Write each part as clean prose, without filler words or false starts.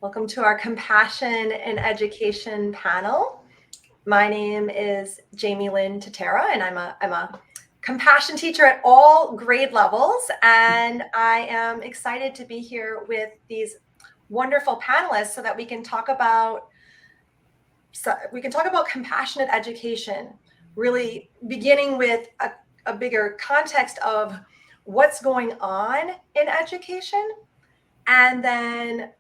Welcome to our Compassion in Education panel. My name is Jamie Lynn Tatera, and I'm a compassion teacher at all grade levels, and I am excited to be here with these wonderful panelists so that we can talk about compassionate education, really beginning with a bigger context of what's going on in education, and then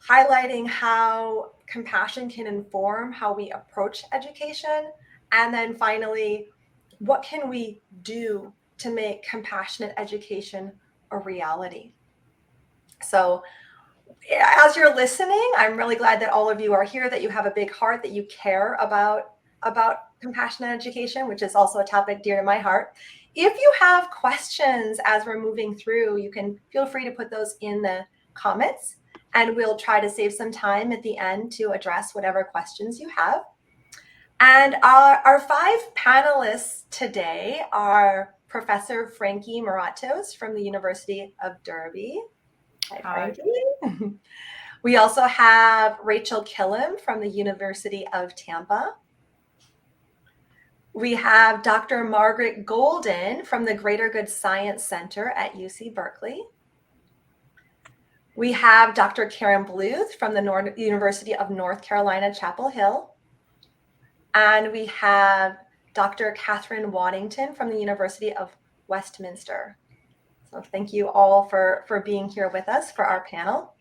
highlighting how compassion can inform how we approach education. And then finally, what can we do to make compassionate education a reality? So as you're listening, I'm really glad that all of you are here, that you have a big heart, that you care about compassionate education, which is also a topic dear to my heart. If you have questions as we're moving through, you can feel free to put those in the comments, and we'll try to save some time at the end to address whatever questions you have. And our five panelists today are Professor Frankie Moratos from the University of Derby. Hi, Frankie. We also have Rachel Killam from the University of Tampa. We have Dr. Margaret Golden from the Greater Good Science Center at UC Berkeley. We have Dr. Karen Bluth from the University of North Carolina, Chapel Hill. And we have Dr. Catherine Waddington from the University of Westminster. So thank you all for being here with us for our panel.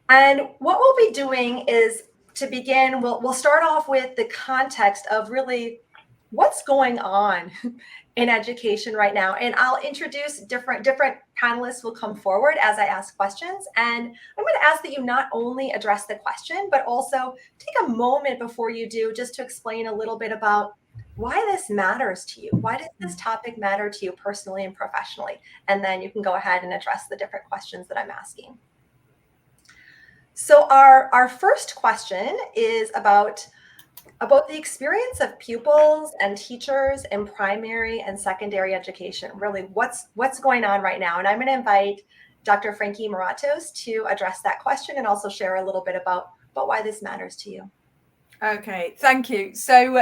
And what we'll be doing is, to begin, we'll start off with the context of really what's going on in education right now. And I'll introduce different panelists will come forward as I ask questions. And I'm going to ask that you not only address the question, but also take a moment before you do just to explain a little bit about why this matters to you. Why does this topic matter to you personally and professionally? And then you can go ahead and address the different questions that I'm asking. So our first question is about the experience of pupils and teachers in primary and secondary education. Really, what's going on right now? And I'm going to invite Dr. Frankie Moratos to address that question and also share a little bit about why this matters to you. Okay, thank you. So,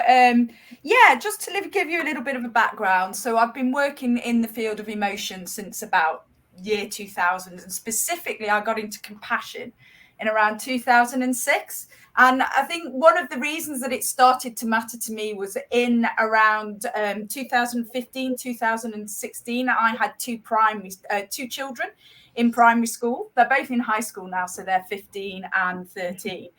just to give you a little bit of a background. So I've been working in the field of emotion since about year 2000, and specifically I got into compassion in around 2006. And I think one of the reasons that it started to matter to me was in around 2015, 2016, I had two children in primary school. They're both in high school now, so they're 15 and 13.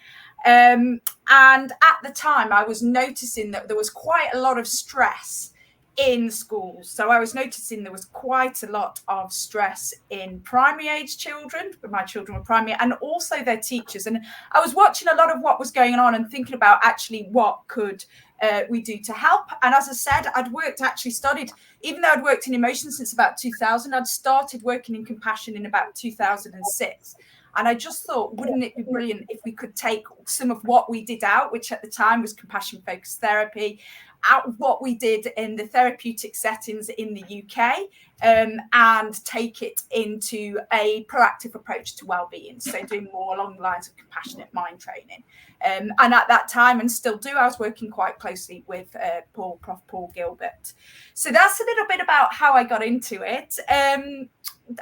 And at the time, I was noticing that there was quite a lot of stress in schools. So I was noticing there was quite a lot of stress in primary age children, but my children were primary, and also their teachers. And I was watching a lot of what was going on and thinking about actually what could we do to help. And as I said, studied, even though I'd worked in emotion since about 2000, I'd started working in compassion in about 2006. And I just thought, wouldn't it be brilliant if we could take some of what we did out, which at the time was compassion-focused therapy, out of what we did in the therapeutic settings in the UK, and take it into a proactive approach to well-being. So doing more along the lines of compassionate mind training. And at that time, and still do, I was working quite closely with Prof. Paul Gilbert. So that's a little bit about how I got into it.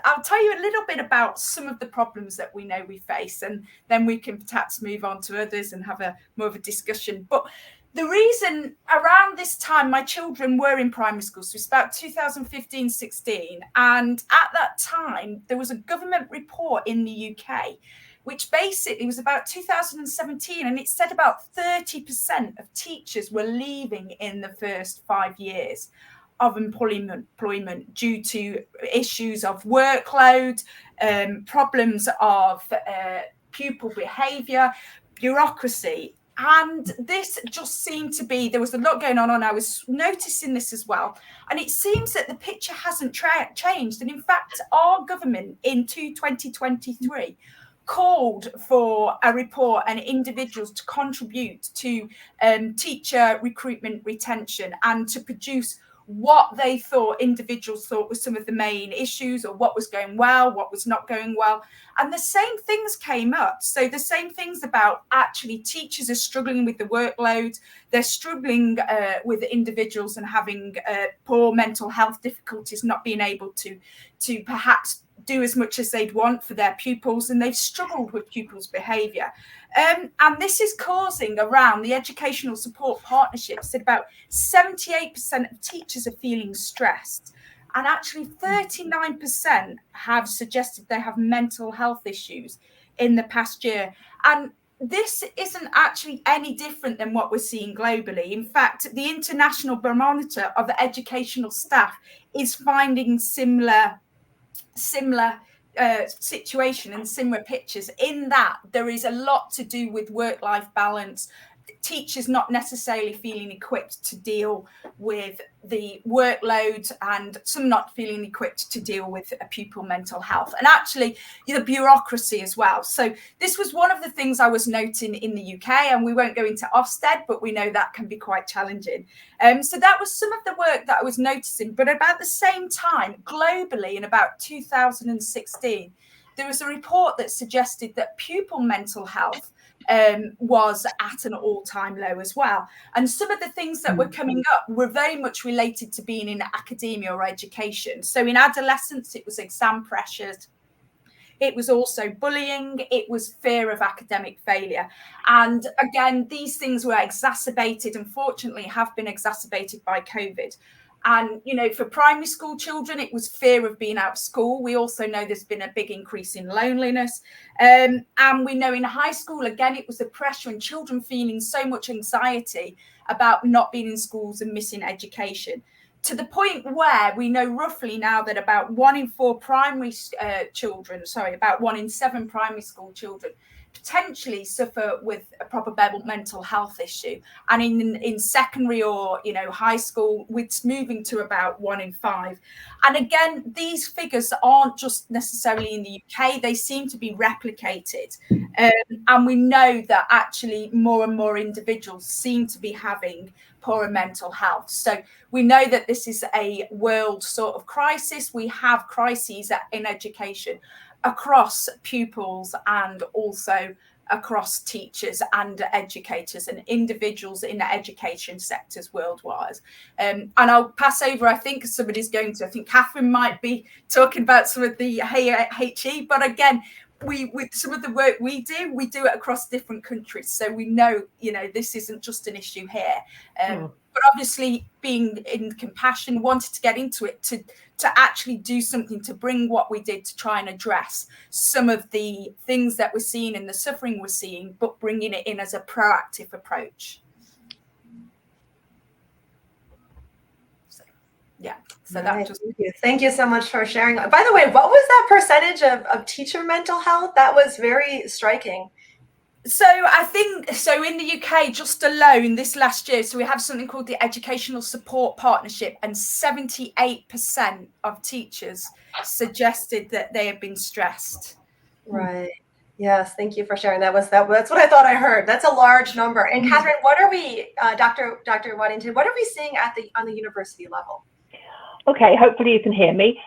I'll tell you a little bit about some of the problems that we know we face, and then we can perhaps move on to others and have more of a discussion. But the reason around this time, my children were in primary school, so it's about 2015-16. And at that time, there was a government report in the UK, which basically was about 2017. And it said about 30% of teachers were leaving in the first 5 years of employment due to issues of workload, problems of pupil behaviour, bureaucracy. And this just seemed to be, there was a lot going on, and I was noticing this as well. And it seems that the picture hasn't changed. And in fact, our government in 2023 called for a report and individuals to contribute to teacher recruitment retention and to produce what they thought, individuals thought, was some of the main issues, or what was going well, what was not going well. And the same things came up. So the same things about actually teachers are struggling with the workload, they're struggling with individuals and having poor mental health difficulties, not being able to perhaps do as much as they'd want for their pupils, and they've struggled with pupils' behaviour. And this is causing, around the educational support partnerships, that about 78% of teachers are feeling stressed, and actually 39% have suggested they have mental health issues in the past year. And this isn't actually any different than what we're seeing globally. In fact, the International Barometer of Educational Staff is finding similar situation and similar pictures, in that there is a lot to do with work-life balance, teachers not necessarily feeling equipped to deal with the workload, and some not feeling equipped to deal with a pupil mental health, and actually the bureaucracy as well. So this was one of the things I was noting in the UK, and we won't go into Ofsted, but we know that can be quite challenging. So that was some of the work that I was noticing. But about the same time, globally, in about 2016, there was a report that suggested that pupil mental health was at an all-time low as well. And some of the things that were coming up were very much related to being in academia or education. So in adolescence, it was exam pressures. It was also bullying. It was fear of academic failure. And again, these things were exacerbated, unfortunately, have been exacerbated by COVID. And, you know, for primary school children, it was fear of being out of school. We also know there's been a big increase in loneliness. And we know in high school, again, it was the pressure and children feeling so much anxiety about not being in schools and missing education, to the point where we know roughly now that about 1 in 4 about 1 in 7 primary school children potentially suffer with a proper mental health issue. And in secondary or, you know, high school, it's moving to about 1 in 5. And again, these figures aren't just necessarily in the UK, they seem to be replicated. And we know that actually more and more individuals seem to be having poorer mental health. So we know that this is a world sort of crisis. We have crises in education across pupils and also across teachers and educators and individuals in the education sectors worldwide. And I'll pass over, I think somebody's going to, I think Catherine might be talking about some of the HE, but again, with some of the work we do it across different countries. So we know, you know, this isn't just an issue here. But obviously, being in compassion, wanted to get into it to actually do something to bring what we did to try and address some of the things that we're seeing and the suffering we're seeing, but bringing it in as a proactive approach. So, yeah. So right. Thank you so much for sharing. By the way, what was that percentage of teacher mental health? That was very striking. So I think, so in the UK, just alone this last year, so we have something called the Educational Support Partnership, and 78% of teachers suggested that they have been stressed. Right. Yes. Thank you for sharing. That's what I thought I heard. That's a large number. And Catherine, what are we, Dr. Waddington, what are we seeing on the university level? Okay. Hopefully you can hear me.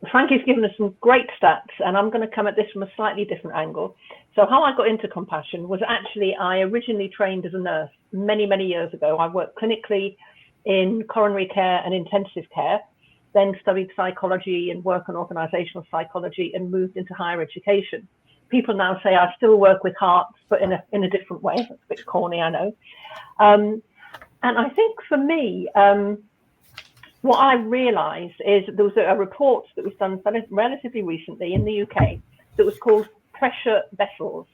Frankie's given us some great stats, and I'm going to come at this from a slightly different angle. So how I got into compassion was actually, I originally trained as a nurse many, many years ago. I worked clinically in coronary care and intensive care, then studied psychology and work on organizational psychology, and moved into higher education. People now say I still work with hearts, but in a different way. That's a bit corny, I know. And I think for me, what I realized is there was a report that was done relatively recently in the UK that was called Pressure Vessels.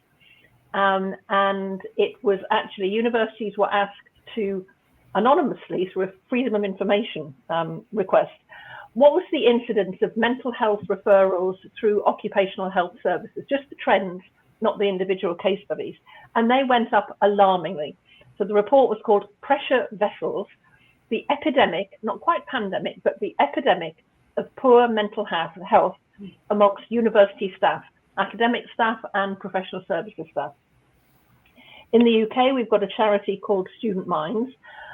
And it was actually, universities were asked to anonymously, through a freedom of information request, what was the incidence of mental health referrals through occupational health services, just the trends, not the individual case studies. And they went up alarmingly. So the report was called Pressure Vessels, the epidemic, not quite pandemic, but the epidemic of poor mental health amongst university staff, academic staff and professional services staff. In the UK, we've got a charity called Student Minds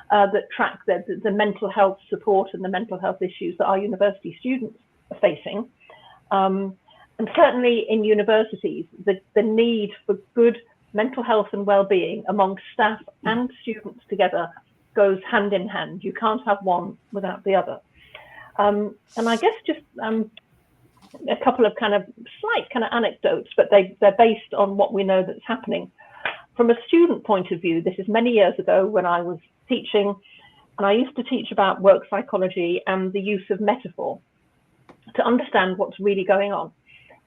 that track the mental health support and the mental health issues that our university students are facing. And certainly in universities, the need for good mental health and well-being among staff and students together goes hand in hand. You can't have one without the other. And I guess just a couple of slight anecdotes, but they're based on what we know that's happening. From a student point of view, this is many years ago when I was teaching, and I used to teach about work psychology and the use of metaphor to understand what's really going on.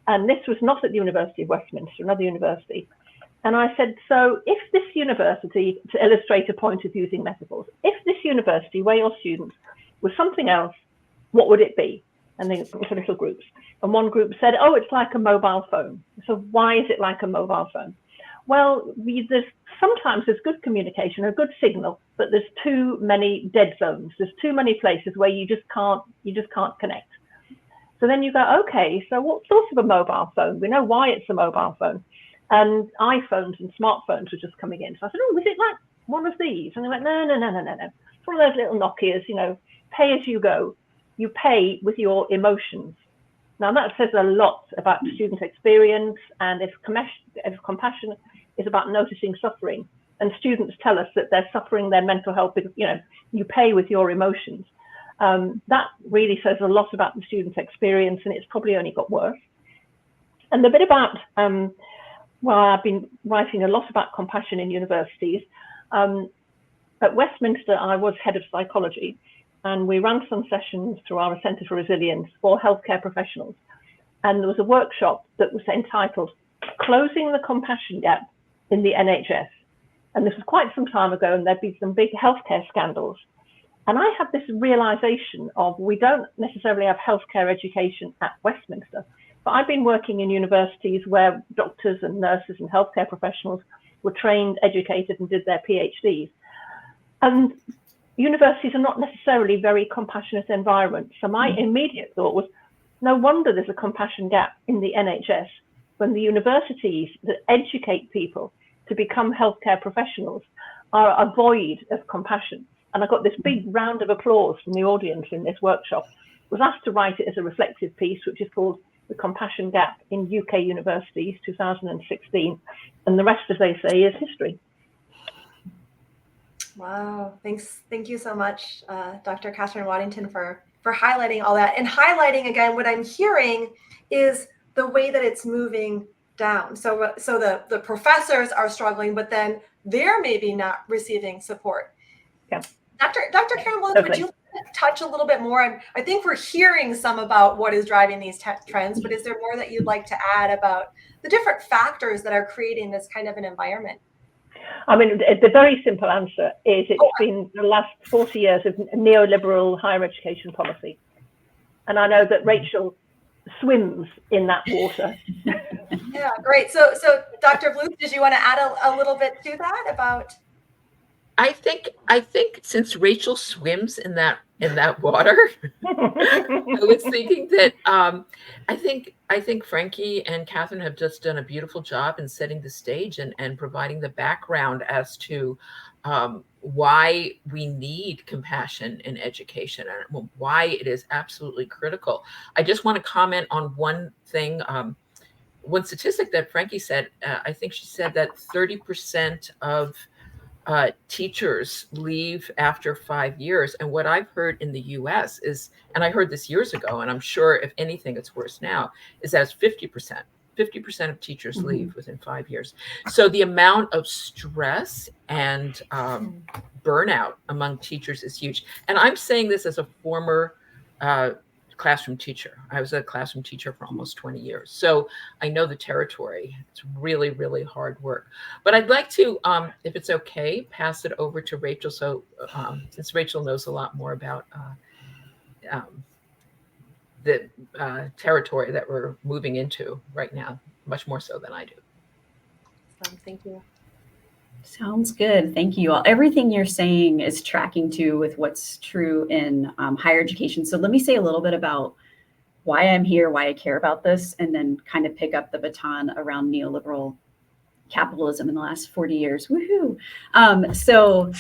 And this was not at the University of Westminster, another university. And I said, so if this university, to illustrate a point of using metaphors, if this university where your students was something else, what would it be? And then it was little groups. And one group said, oh, it's like a mobile phone. So why is it like a mobile phone? Well, sometimes there's good communication, a good signal, but there's too many dead zones. There's too many places where you just can't connect. So then you go, okay, so what sort of a mobile phone? We know why it's a mobile phone. And iPhones and smartphones were just coming in. So I said, oh, is it like one of these? And they're like, no. It's one of those little Nokias, pay as you go. You pay with your emotions. Now that says a lot about student experience, and if compassion is about noticing suffering, and students tell us that they're suffering their mental health because, you pay with your emotions. That really says a lot about the student experience, and it's probably only got worse. And the bit about, I've been writing a lot about compassion in universities. At Westminster, I was head of psychology, and we ran some sessions through our Centre for Resilience for healthcare professionals. And there was a workshop that was entitled Closing the Compassion Gap in the NHS. And this was quite some time ago, and there'd been some big healthcare scandals. And I had this realization of, we don't necessarily have healthcare education at Westminster, but I've been working in universities where doctors and nurses and healthcare professionals were trained, educated, and did their PhDs. And universities are not necessarily very compassionate environments. So my immediate thought was, no wonder there's a compassion gap in the NHS when the universities that educate people to become healthcare professionals are void of compassion. And I got this big round of applause from the audience in this workshop. I was asked to write it as a reflective piece, which is called The Compassion Gap in UK Universities, 2016. And the rest, as they say, is history. Wow. Thanks. Thank you so much, Dr. Catherine Waddington, for highlighting all that, and highlighting again, what I'm hearing is the way that it's moving down. So the professors are struggling, but then they're maybe not receiving support. Yeah. Dr. Karen Williams, would you touch a little bit more? I think we're hearing some about what is driving these trends, but is there more that you'd like to add about the different factors that are creating this kind of an environment? I mean, the very simple answer is it's been the last 40 years of neoliberal higher education policy. And I know that Rachel swims in that water. Yeah, great. So Dr. Bluth, did you want to add a little bit to that about? I think since Rachel swims in that water, I was thinking that I think Frankie and Catherine have just done a beautiful job in setting the stage and providing the background as to why we need compassion in education and why it is absolutely critical. I just want to comment on one thing. One statistic that Frankie said, I think she said that 30% of teachers leave after 5 years. And what I've heard in the US is, and I heard this years ago, and I'm sure if anything, it's worse now, is that it's 50%. 50% of teachers leave within 5 years. So the amount of stress and burnout among teachers is huge. And I'm saying this as a former classroom teacher. I was a classroom teacher for almost 20 years. So I know the territory. It's really, really hard work. But I'd like to, if it's okay, pass it over to Rachel. So since Rachel knows a lot more about the territory that we're moving into right now, much more so than I do. Thank you. Sounds good. Thank you all. Everything you're saying is tracking to with what's true in higher education. So let me say a little bit about why I'm here, why I care about this, and then kind of pick up the baton around neoliberal capitalism in the last 40 years. Woohoo! So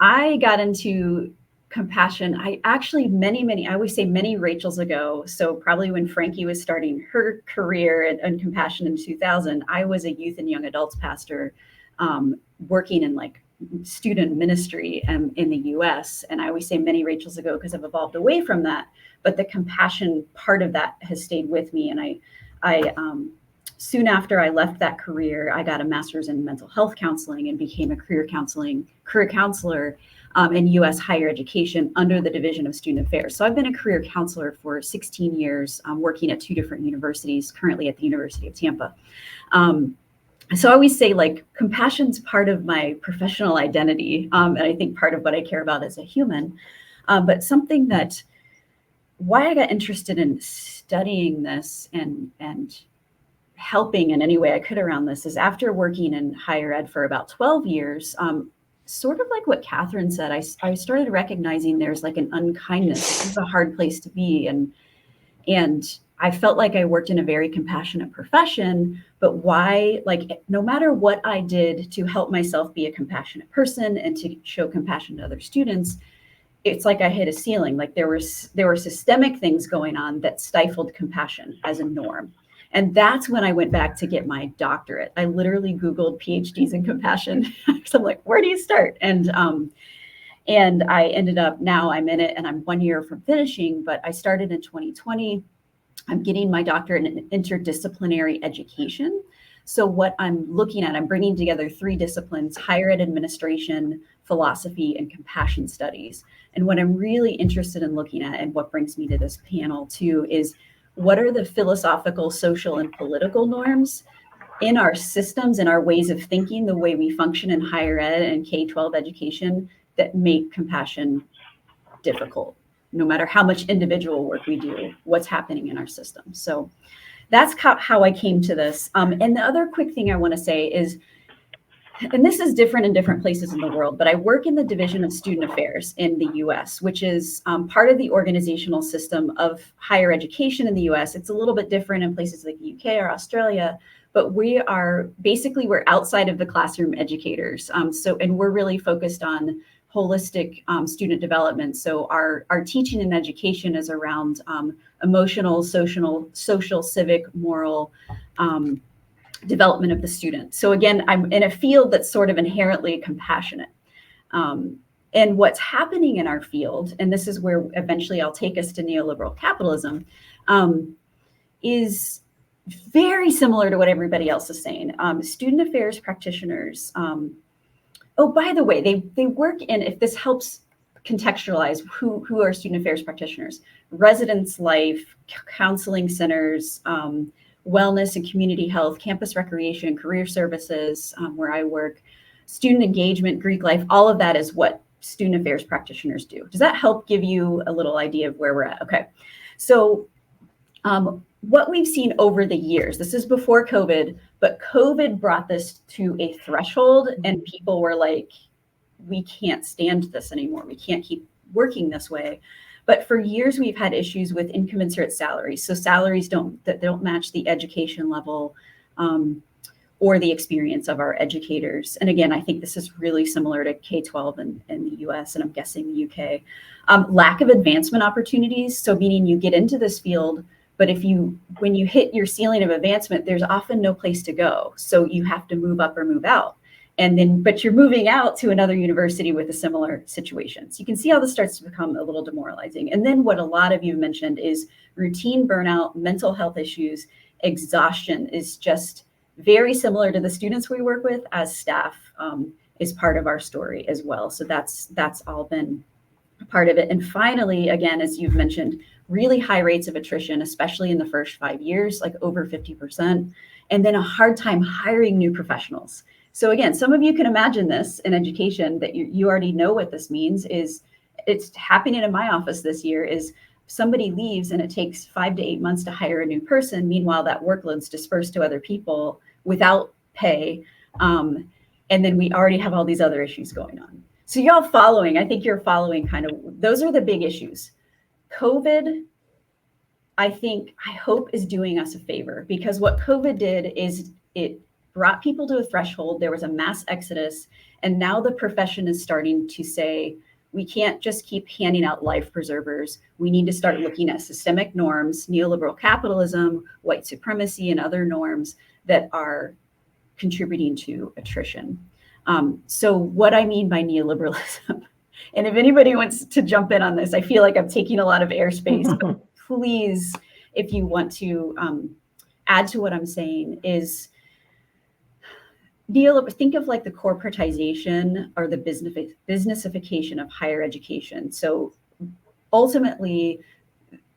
I got into compassion. I actually I always say many Rachels ago. So probably when Frankie was starting her career in compassion in 2000, I was a youth and young adults pastor, working in like student ministry in the US. And I always say many Rachels ago because I've evolved away from that. But the compassion part of that has stayed with me. And I soon after I left that career, I got a master's in mental health counseling and became a career counselor in U.S. higher education under the Division of Student Affairs. So I've been a career counselor for 16 years, working at 2 different universities, currently at the University of Tampa. So I always say like compassion's part of my professional identity, and I think part of what I care about as a human. But something that why I got interested in studying this and helping in any way I could around this is after working in higher ed for about 12 years, sort of like what Catherine said, I started recognizing there's like an unkindness. It's a hard place to be. And I felt like I worked in a very compassionate profession, but why, like, no matter what I did to help myself be a compassionate person and to show compassion to other students, it's like I hit a ceiling. Like there were systemic things going on that stifled compassion as a norm. And that's when I went back to get my doctorate. I literally Googled PhDs in compassion. So I'm like, where do you start? And I ended up, now I'm in it and I'm 1 year from finishing, but I started in 2020. I'm getting my doctorate in interdisciplinary education. So what I'm looking at, I'm bringing together 3 disciplines: higher ed administration, philosophy, and compassion studies. And what I'm really interested in looking at, and what brings me to this panel too, is what are the philosophical, social, and political norms in our systems and our ways of thinking, the way we function in higher ed and K-12 education that make compassion difficult, no matter how much individual work we do, what's happening in our system. So that's how I came to this. And the other quick thing I want to say is, and this is different in different places in the world, but I work in the Division of Student Affairs in the US, which is part of the organizational system of higher education in the US. It's a little bit different in places like the UK or Australia, but we're outside of the classroom educators. And we're really focused on holistic student development. So our teaching and education is around emotional, social, civic, moral development of the student. So again, I'm in a field that's sort of inherently compassionate. And what's happening in our field, and this is where eventually I'll take us to neoliberal capitalism, is very similar to what everybody else is saying. Student affairs practitioners, oh, by the way, they work in, if this helps contextualize who are student affairs practitioners, residence life, counseling centers, wellness and community health, campus recreation, career services, where I work, student engagement, Greek life, all of that is what student affairs practitioners do. Does that help give you a little idea of where we're at? Okay. So what we've seen over the years, this is before COVID, but COVID brought this to a threshold and people were like, we can't stand this anymore. We can't keep working this way. But for years, we've had issues with incommensurate salaries. So salaries don't match the education level or the experience of our educators. And again, I think this is really similar to K-12 in the US, and I'm guessing the UK. Lack of advancement opportunities. So meaning you get into this field, but when you hit your ceiling of advancement, there's often no place to go. So you have to move up or move out. But you're moving out to another university with a similar situation. So you can see how this starts to become a little demoralizing. And then what a lot of you mentioned is routine burnout, mental health issues, exhaustion is just very similar to the students we work with as staff is part of our story as well. So that's all been a part of it. And finally, again, as you've mentioned, really high rates of attrition, especially in the first 5 years, like over 50%, and then a hard time hiring new professionals. So again, some of you can imagine this in education that you already know what this means is it's happening in my office this year is somebody leaves and it takes 5 to 8 months to hire a new person. Meanwhile, that workload's dispersed to other people without pay. And then we already have all these other issues going on. So y'all following, I think you're following kind of, those are the big issues. COVID, I hope is doing us a favor because what COVID did is it brought people to a threshold. There was a mass exodus. And now the profession is starting to say, we can't just keep handing out life preservers. We need to start looking at systemic norms, neoliberal capitalism, white supremacy, and other norms that are contributing to attrition. So what I mean by neoliberalism, and if anybody wants to jump in on this, I feel like I'm taking a lot of airspace, but please, if you want to add to what I'm saying, is think of like the corporatization or the businessification of higher education. So ultimately,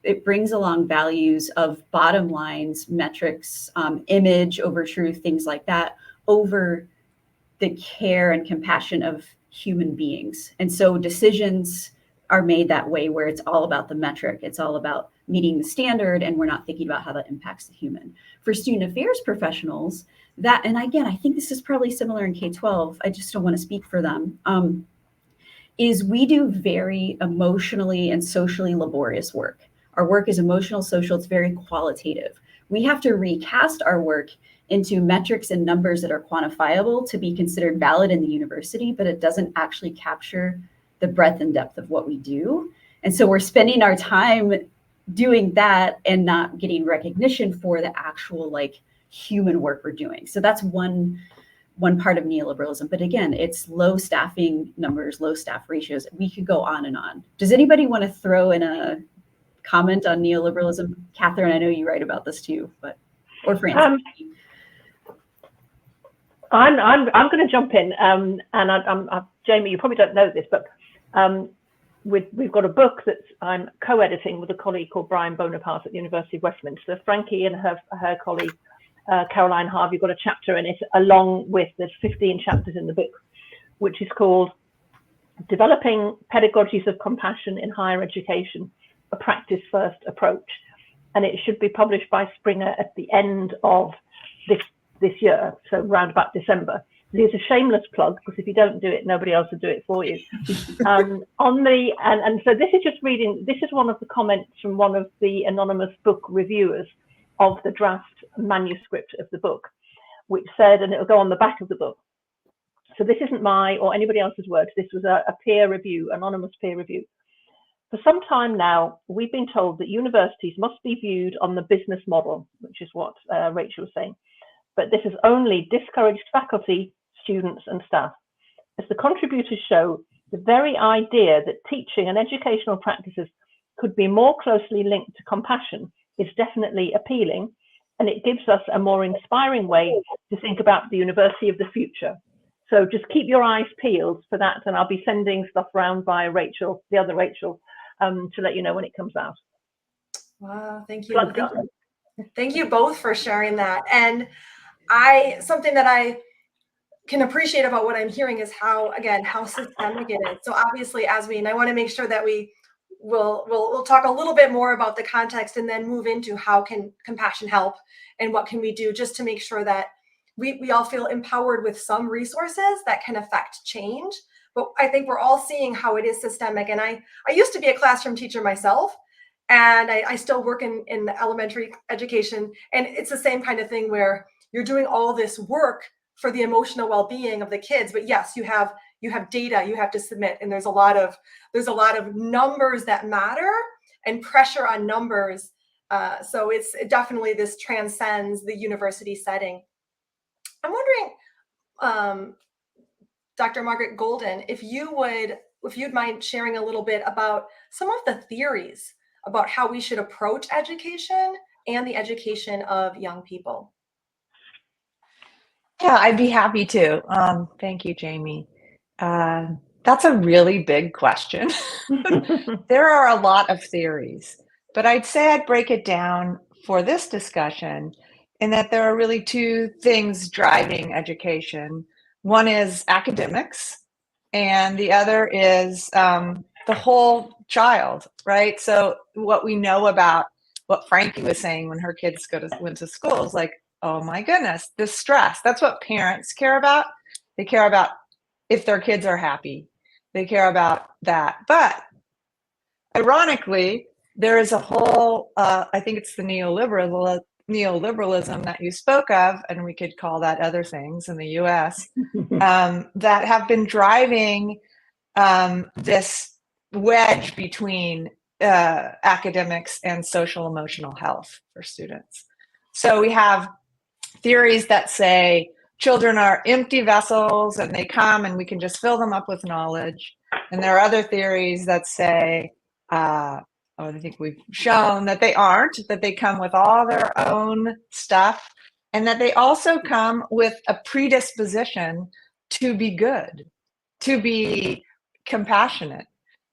it brings along values of bottom lines, metrics, image over truth, things like that, over the care and compassion of human beings. And so decisions are made that way, where it's all about the metric. It's all about meeting the standard, and we're not thinking about how that impacts the human. For student affairs professionals, that, and again, I think this is probably similar in K-12, I just don't want to speak for them, is we do very emotionally and socially laborious work. Our work is emotional, social, it's very qualitative. We have to recast our work into metrics and numbers that are quantifiable to be considered valid in the university, but it doesn't actually capture the breadth and depth of what we do. And so we're spending our time doing that and not getting recognition for the actual like human work we're doing. So that's one part of neoliberalism. But again, it's low staffing numbers, low staff ratios. We could go on and on. Does anybody want to throw in a comment on neoliberalism? Catherine, I know you write about this too, but, or Francis. I'm going to jump in, and Jamie, you probably don't know this, but we've got a book that I'm co-editing with a colleague called Brian Bonaparte at the University of Westminster. Frankie and her colleague Caroline Harvey got a chapter in it, along with there's 15 chapters in the book, which is called Developing Pedagogies of Compassion in Higher Education, a Practice-First Approach. And it should be published by Springer at the end of this year, so around about December. It's a shameless plug, because if you don't do it, nobody else will do it for you. And so this is just reading, this is one of the comments from one of the anonymous book reviewers of the draft manuscript of the book, which said, and it'll go on the back of the book, so this isn't my or anybody else's words, this was a peer review, anonymous peer review. For some time now, we've been told that universities must be viewed on the business model, which is what Rachel was saying, but this has only discouraged faculty, students and staff. As the contributors show, the very idea that teaching and educational practices could be more closely linked to compassion is definitely appealing, and it gives us a more inspiring way to think about the university of the future. So just keep your eyes peeled for that, and I'll be sending stuff around by Rachel, the other Rachel, to let you know when it comes out. Wow, thank you. Thank you both for sharing that. And something that I can appreciate about what I'm hearing is how systemic it is. So obviously, and I want to make sure that we'll talk a little bit more about the context and then move into how can compassion help and what can we do just to make sure that we all feel empowered with some resources that can affect change. But I think we're all seeing how it is systemic. And I used to be a classroom teacher myself, and I still work in elementary education. And it's the same kind of thing where you're doing all this work for the emotional well-being of the kids. But yes, you have data you have to submit, and there's a lot of numbers that matter and pressure on numbers. So it's definitely, this transcends the university setting. I'm wondering, Dr. Margaret Golden, if you'd mind sharing a little bit about some of the theories about how we should approach education and the education of young people. Yeah, I'd be happy to. Thank you, Jamie. That's a really big question. There are a lot of theories, but I'd say I'd break it down for this discussion in that there are really two things driving education. One is academics, and the other is the whole child, right? So what we know about what Frankie was saying when her kids went to school is like, oh my goodness, the stress. That's what parents care about. They care about if their kids are happy. They care about that. But ironically, there is a whole, I think it's the neoliberalism that you spoke of, and we could call that other things in the US, that have been driving this wedge between academics and social emotional health for students. So we have theories that say children are empty vessels and they come and we can just fill them up with knowledge. And there are other theories that say, I think we've shown that they aren't, that they come with all their own stuff, and that they also come with a predisposition to be good, to be compassionate.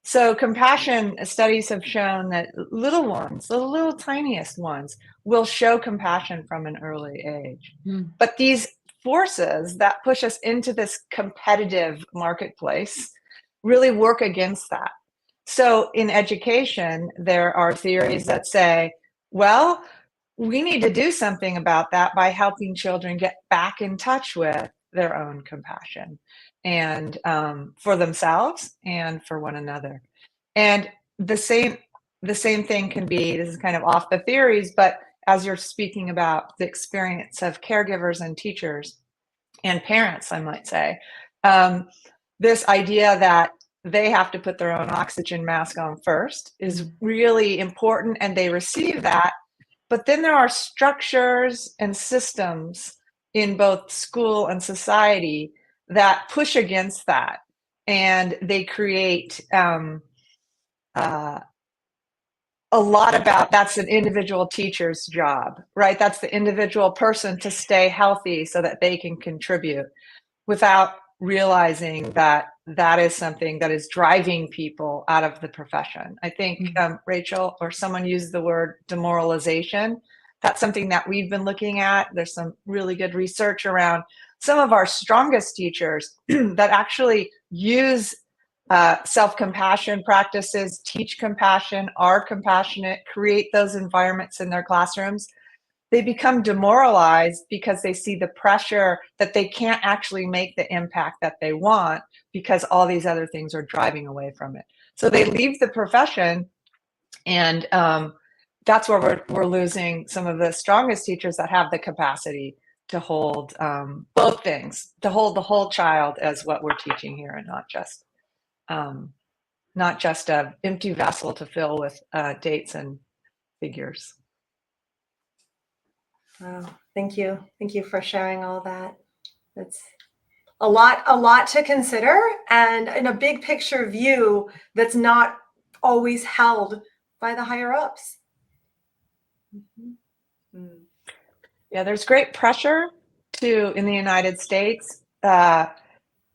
So compassion studies have shown that little ones, the little tiniest ones, will show compassion from an early age. But these forces that push us into this competitive marketplace really work against that. So in education, there are theories that say, well, we need to do something about that by helping children get back in touch with their own compassion, and for themselves and for one another. And the same thing can be, this is kind of off the theories, but as you're speaking about the experience of caregivers and teachers and parents, I might say, this idea that they have to put their own oxygen mask on first is really important, and they receive that. But then there are structures and systems in both school and society that push against that, and they create a lot about, that's an individual teacher's job, right? That's the individual person to stay healthy so that they can contribute, without realizing that that is something that is driving people out of the profession. I think Rachel or someone used the word demoralization. That's something that we've been looking at. There's some really good research around some of our strongest teachers that actually use self-compassion practices, teach compassion, are compassionate, create those environments in their classrooms. They become demoralized because they see the pressure that they can't actually make the impact that they want, because all these other things are driving away from it. So they leave the profession, and that's where we're losing some of the strongest teachers that have the capacity to hold both things, to hold the whole child as what we're teaching here, and not just an empty vessel to fill with dates and figures. Wow, thank you. Thank you for sharing all that. That's a lot to consider, and in a big picture view that's not always held by the higher ups. Yeah, there's great pressure to, in the United States,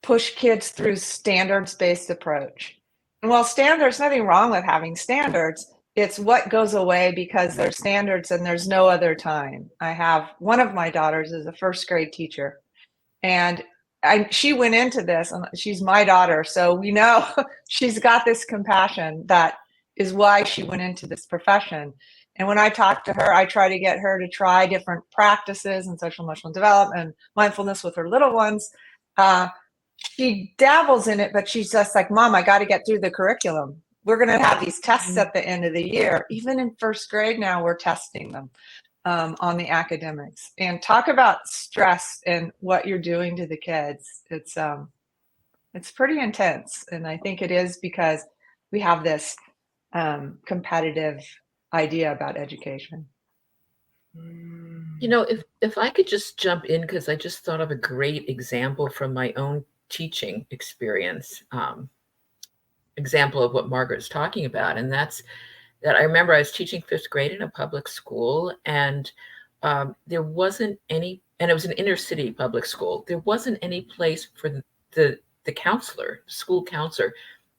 push kids through standards-based approach. And while there's nothing wrong with having standards, it's what goes away because there's standards and there's no other time. I have one of my daughters is a first grade teacher, and she went into this, and she's my daughter, so we know she's got this compassion that is why she went into this profession. And when I talk to her, I try to get her to try different practices in social emotional development and mindfulness with her little ones. She dabbles in it, but she's just like, Mom, I got to get through the curriculum. We're going to have these tests at the end of the year. Even in first grade now, we're testing them on the academics. And talk about stress and what you're doing to the kids. It's pretty intense. And I think it is because we have this competitive idea about education. You know, if I could just jump in, because I just thought of a great example from my own teaching experience, example of what Margaret's talking about. And that's that I remember I was teaching fifth grade in a public school, and there wasn't any, and it was an inner city public school. There wasn't any place for the counselor, school counselor,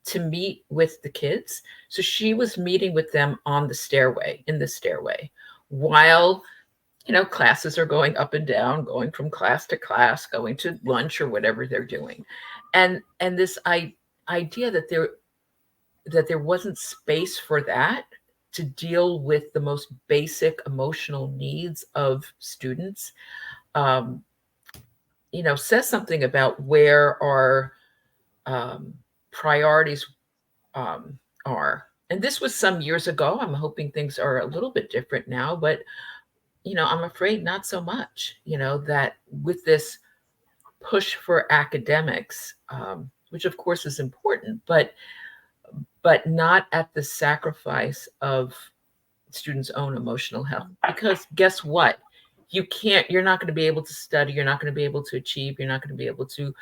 to meet with the kids. So she was meeting with them on the stairway, in the stairway, while, you know, classes are going up and down, going from class to class, going to lunch or whatever they're doing. And this idea that there wasn't space for that to deal with the most basic emotional needs of students, you know, says something about where our priorities are. And this was some years ago. I'm hoping things are a little bit different now, but I'm afraid not so much, that with this push for academics, which of course is important, but not at the sacrifice of students' own emotional health. Because guess what? You're not going to be able to study, you're not going to be able to achieve, you're not going to be able to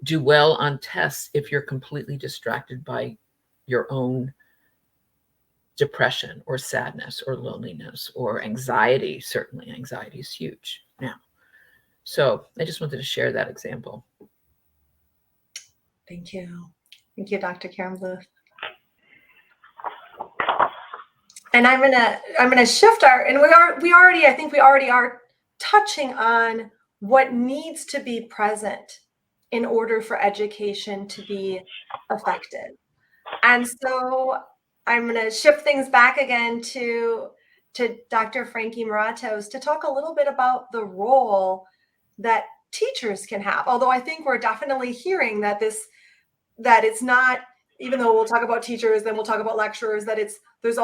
do well on tests if you're completely distracted by your own depression or sadness or loneliness or anxiety. Certainly anxiety is huge now. So I just wanted to share that example. Thank you. Thank you, Dr. Karen Bluth. And I'm gonna shift and I think we already are touching on what needs to be present in order for education to be effective. And so I'm gonna shift things back again to Dr. Frankie Moratos to talk a little bit about the role that teachers can have. Although I think we're definitely hearing that it's not, even though we'll talk about teachers, then we'll talk about lecturers, that there's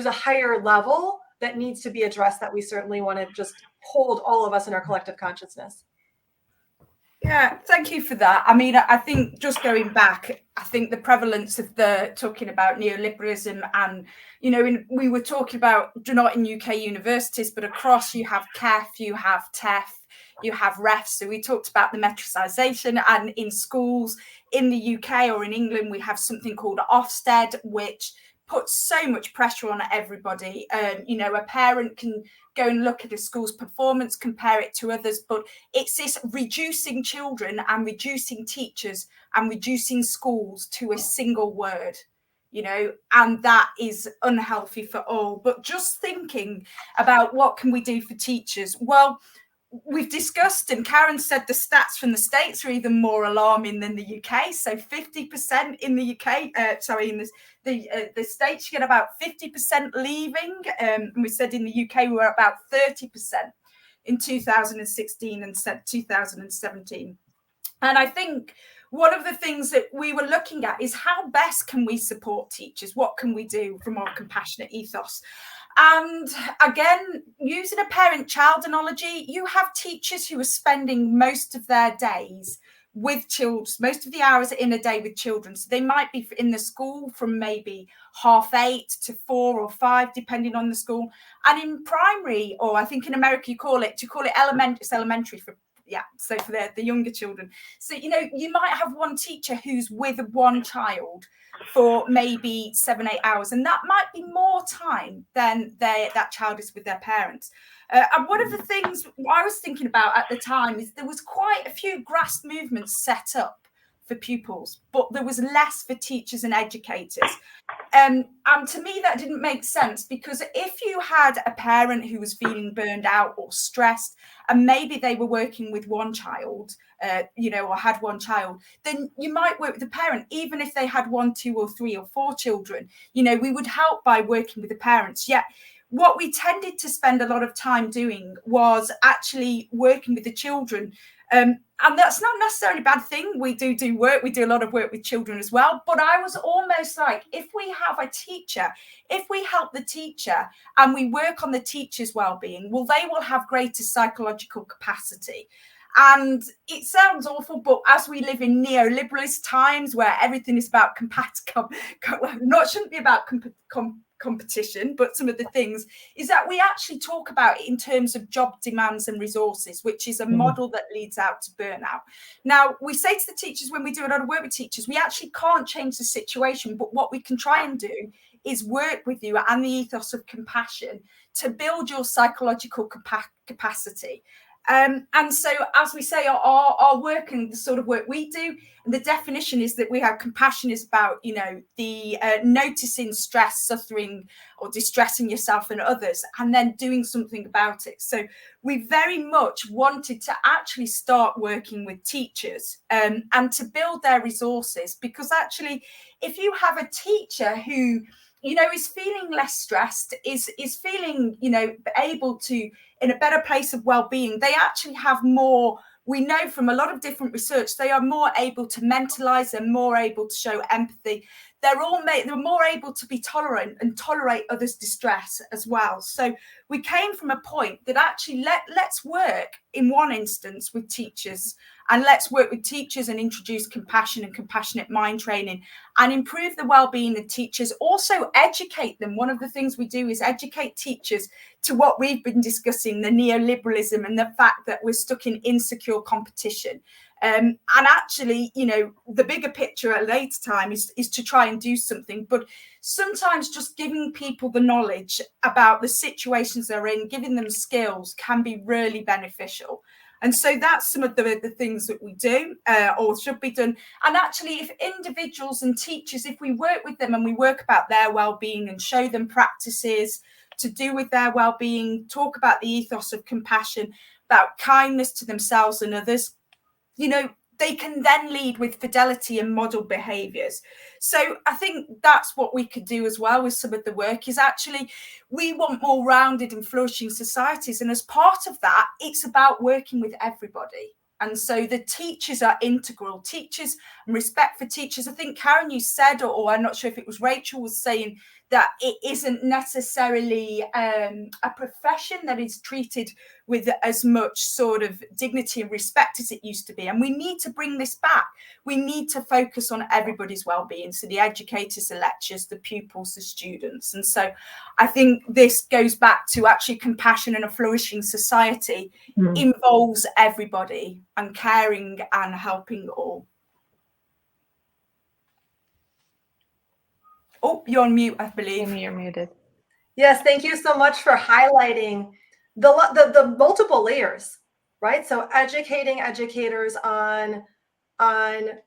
a higher level that needs to be addressed that we certainly want to just hold all of us in our collective consciousness. Yeah, thank you for that. I mean, I think just going back, I think the prevalence of talking about neoliberalism and, we were talking about, not in UK universities, but across, you have KEF, you have TEF, you have REF. So we talked about the metricisation, and in schools in the UK or in England, we have something called Ofsted, which puts so much pressure on everybody. A parent can go and look at a school's performance, compare it to others, but it's this reducing children and reducing teachers and reducing schools to a single word, and that is unhealthy for all. But just thinking about what can we do for teachers? Well, we've discussed, and Karen said the stats from the States are even more alarming than the UK. So 50% in the UK, in the States, you get about 50% leaving. And we said in the UK, we were about 30% in 2016 and 2017. And I think one of the things that we were looking at is how best can we support teachers? What can we do from our compassionate ethos? And again, using a parent-child analogy, you have teachers who are spending most of their days with children, most of the hours in a day with children. So they might be in the school from maybe 8:30 to 4 or 5, depending on the school. And in primary, or I think in America, you call it elementary, it's elementary for, so for the younger children. So, you might have one teacher who's with one child for maybe 7-8 hours, and that might be more time than that child is with their parents. And one of the things I was thinking about at the time is there was quite a few grass movements set up for pupils, but there was less for teachers and educators. And to me, that didn't make sense, because if you had a parent who was feeling burned out or stressed, and maybe they were working with one child, or had one child, then you might work with the parent, even if they had 1, 2, or 3 or 4 children. We would help by working with the parents. Yet what we tended to spend a lot of time doing was actually working with the children. And that's not necessarily a bad thing. We do work. We do a lot of work with children as well. But I was almost like, if we have a teacher, if we help the teacher and we work on the teacher's well-being, well, they will have greater psychological capacity. And it sounds awful, but as we live in neoliberalist times where everything is about shouldn't be about competition, but some of the things is that we actually talk about it in terms of job demands and resources, which is a model that leads out to burnout. Now, we say to the teachers, when we do a lot of work with teachers, we actually can't change the situation, but what we can try and do is work with you and the ethos of compassion to build your psychological capacity. And so, as we say, our work and the sort of work we do, the definition is that we have compassion is about, the noticing stress, suffering, or distressing yourself and others, and then doing something about it. So we very much wanted to actually start working with teachers and to build their resources, because actually, if you have a teacher who is feeling less stressed, is feeling, able to, in a better place of well-being, they actually have more, we know from a lot of different research, they are more able to mentalize, they're more able to show empathy, they're more able to be tolerant and tolerate others' distress as well. So we came from a point that actually let's work in one instance with teachers, and let's work with teachers and introduce compassion and compassionate mind training and improve the well-being of teachers. Also educate them. One of the things we do is educate teachers to what we've been discussing, the neoliberalism and the fact that we're stuck in insecure competition. And actually, you know, the bigger picture at a later time is to try and do something. But sometimes just giving people the knowledge about the situations they're in, giving them skills can be really beneficial. And so that's some of the things that we do or should be done. And actually, if individuals and teachers, if we work with them and we work about their well-being and show them practices to do with their well-being, talk about the ethos of compassion, about kindness to themselves and others, you know, they can then lead with fidelity and model behaviours. So I think that's what we could do as well with some of the work is actually we want more rounded and flourishing societies. And as part of that, it's about working with everybody. And so the teachers are integral. Teachers and respect for teachers. I think, Karen, you said, or I'm not sure if it was Rachel, was saying that it isn't necessarily a profession that is treated with as much sort of dignity and respect as it used to be. And we need to bring this back. We need to focus on everybody's well-being. So the educators, the lecturers, the pupils, the students. And so I think this goes back to actually compassion and a flourishing society involves everybody and caring and helping all. Oh, you're on mute, I believe. Amy, you're muted. Yes, thank you so much for highlighting the multiple layers, right? So educating educators on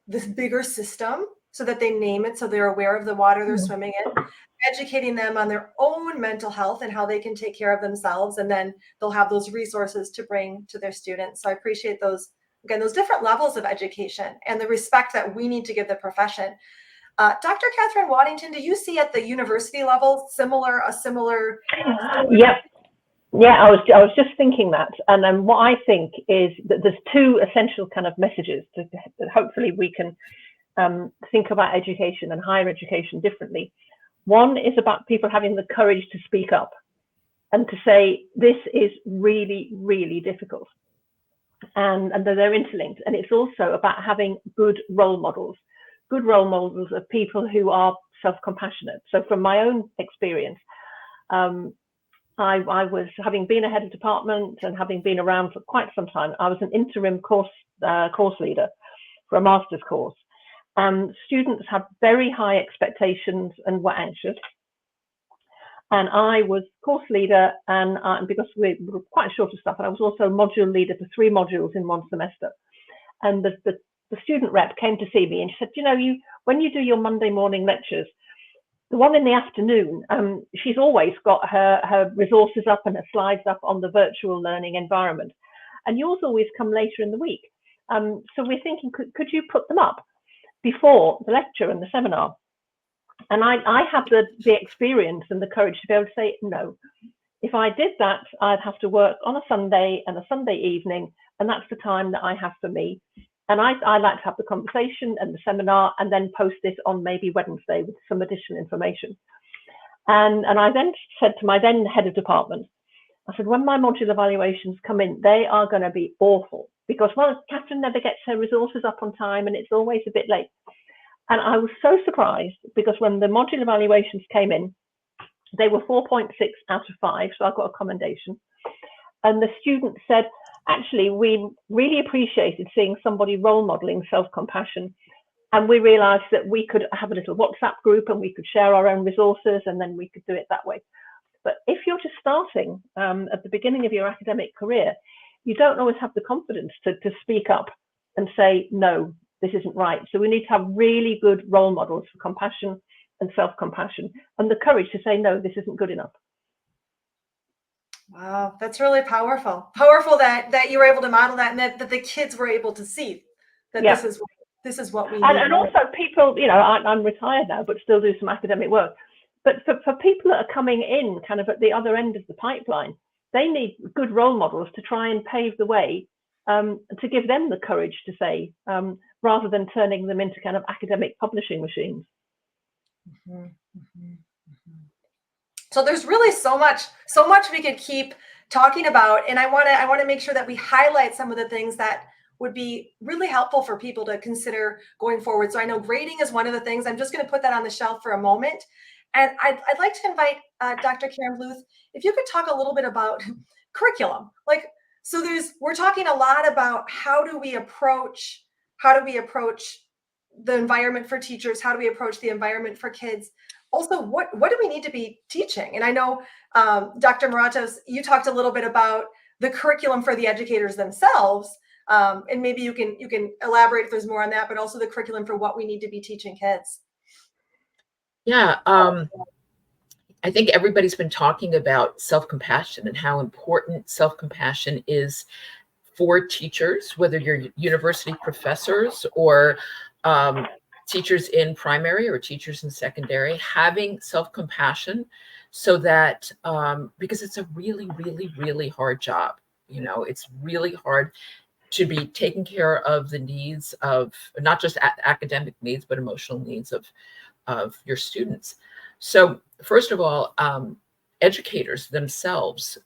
this bigger system so that they name it, so they're aware of the water they're swimming in, educating them on their own mental health and how they can take care of themselves, and then they'll have those resources to bring to their students. So I appreciate those, again, those different levels of education and the respect that we need to give the profession. Dr. Catherine Waddington, do you see at the university level a similar? Yep. Yeah, I was just thinking that, and then what I think is that there's two essential kind of messages that hopefully we can think about education and higher education differently. One is about people having the courage to speak up and to say this is really, really difficult, and that they're interlinked. And it's also about having good role models of people who are self-compassionate. So from my own experience, I was, having been a head of department and having been around for quite some time, I was an interim course leader for a master's course. Students had very high expectations and were anxious. And I was course leader, and because we were quite short of stuff, and I was also module leader for 3 modules in one semester. And the student rep came to see me and she said, you know, when you do your Monday morning lectures, the one in the afternoon, she's always got her resources up and her slides up on the virtual learning environment. And yours always come later in the week. So we're thinking, could you put them up before the lecture and the seminar? And I have the experience and the courage to be able to say, no, if I did that, I'd have to work on a Sunday and a Sunday evening, and that's the time that I have for me. And I like to have the conversation and the seminar and then post this on maybe Wednesday with some additional information. And I then said to my then head of department, I said, when my module evaluations come in, they are going to be awful because, well, Catherine never gets her resources up on time and it's always a bit late. And I was so surprised because when the module evaluations came in, they were 4.6 out of 5, so I got a commendation. And the student said, actually, we really appreciated seeing somebody role modeling self-compassion. And we realized that we could have a little WhatsApp group and we could share our own resources and then we could do it that way. But if you're just starting at the beginning of your academic career, you don't always have the confidence to speak up and say, no, this isn't right. So we need to have really good role models for compassion and self-compassion and the courage to say, no, this isn't good enough. Wow, that's really powerful. Powerful that you were able to model that and that the kids were able to see that this is what we need. And also people, you know, I'm retired now, but still do some academic work. But for people that are coming in kind of at the other end of the pipeline, they need good role models to try and pave the way, to give them the courage to say, rather than turning them into kind of academic publishing machines. Mhm, mhm, mhm. So there's really so much we could keep talking about, and I want to make sure that we highlight some of the things that would be really helpful for people to consider going forward. So I know grading is one of the things. I'm just going to put that on the shelf for a moment, and I'd like to invite Dr. Karen Bluth, if you could talk a little bit about curriculum. Like, so we're talking a lot about how do we approach the environment for teachers, how do we approach the environment for kids, also what do we need to be teaching. And I know Dr. Moratos, you talked a little bit about the curriculum for the educators themselves, and maybe you can elaborate if there's more on that, but also the curriculum for what we need to be teaching kids. Yeah, I think everybody's been talking about self-compassion and how important self-compassion is for teachers, whether you're university professors or teachers in primary or teachers in secondary, having self-compassion so that, because it's a really, really, really hard job. You know, it's really hard to be taking care of the needs of not just academic needs, but emotional needs of your students. So first of all, educators themselves,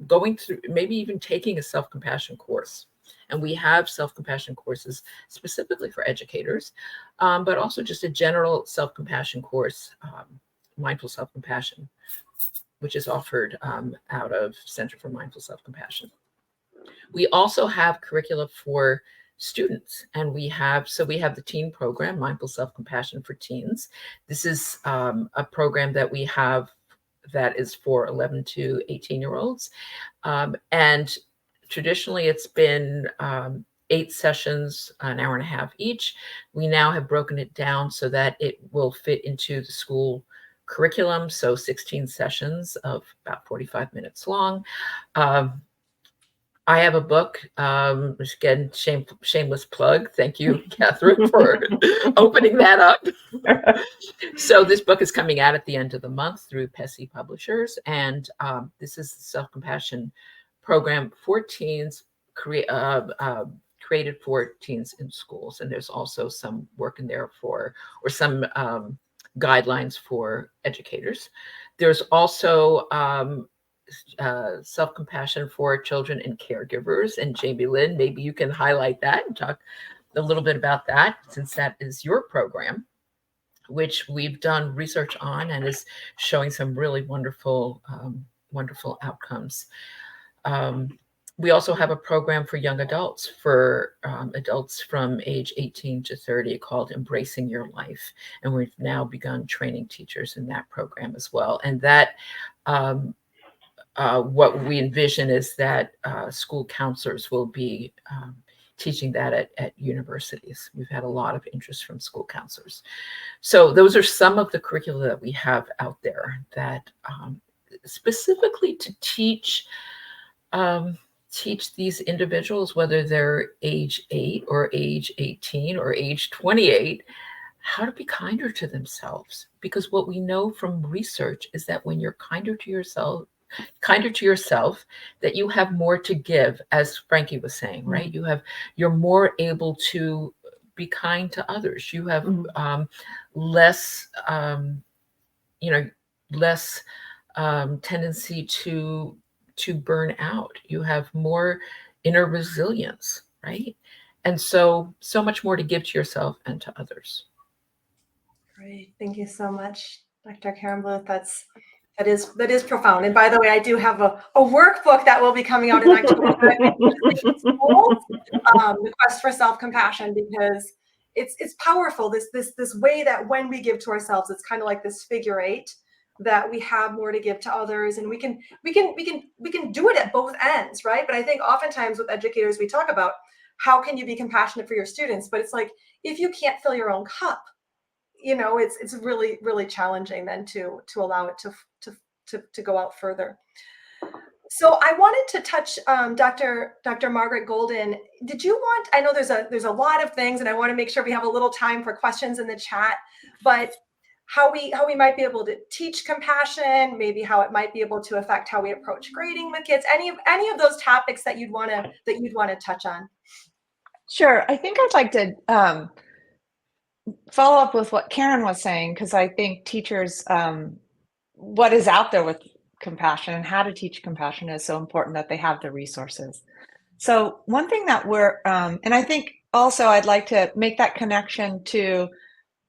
going through, maybe even taking a self-compassion course. And we have self-compassion courses specifically for educators, but also just a general self-compassion course, mindful self-compassion, which is offered out of Center for Mindful Self-Compassion. We also have curricula for students, and we have the teen program, Mindful Self-Compassion for Teens. This is a program that we have that is for 11 to 18-year-olds. And traditionally it's been 8 sessions, an hour and a half each. We now have broken it down so that it will fit into the school curriculum. So 16 sessions of about 45 minutes long. I have a book, again, shameless plug. Thank you, Catherine, for opening that up. So this book is coming out at the end of the month through Pesci Publishers. And this is the self-compassion program for teens, created for teens in schools. And there's also some work in there or some guidelines for educators. There's also self-compassion for children and caregivers. And Jamie Lynn, maybe you can highlight that and talk a little bit about that, since that is your program, which we've done research on and is showing some really wonderful, wonderful outcomes. We also have a program for young adults, for adults from age 18 to 30, called Embracing Your Life. And we've now begun training teachers in that program as well. And that, what we envision is that school counselors will be teaching that at universities. We've had a lot of interest from school counselors. So those are some of the curricula that we have out there that specifically to teach these individuals, whether they're age 8 or age 18 or age 28, how to be kinder to themselves. Because what we know from research is that when you're kinder to yourself, that you have more to give, as Frankie was saying, right? You're more able to be kind to others. You have less tendency to burn out. You have more inner resilience, right? And so much more to give to yourself and to others. Great, thank you so much, Dr. Karen Bluth. That is profound. And by the way, I do have a workbook that will be coming out in October. The Quest for Self-Compassion, because it's powerful. This way that when we give to ourselves, it's kind of like this figure 8, that we have more to give to others, and we can do it at both ends, right? But I think oftentimes with educators, we talk about how can you be compassionate for your students, but it's like, if you can't fill your own cup, it's really, really challenging then to allow it to go out further. So I wanted to touch Dr. Margaret Golden. Did you want? I know there's a lot of things, and I want to make sure we have a little time for questions in the chat. But how we might be able to teach compassion, maybe how it might be able to affect how we approach grading with kids. Any of those topics that you'd want to touch on? Sure. I think I'd like to follow up with what Karen was saying, because I think teachers, what is out there with compassion and how to teach compassion is so important that they have the resources. So one thing that and I think also I'd like to make that connection to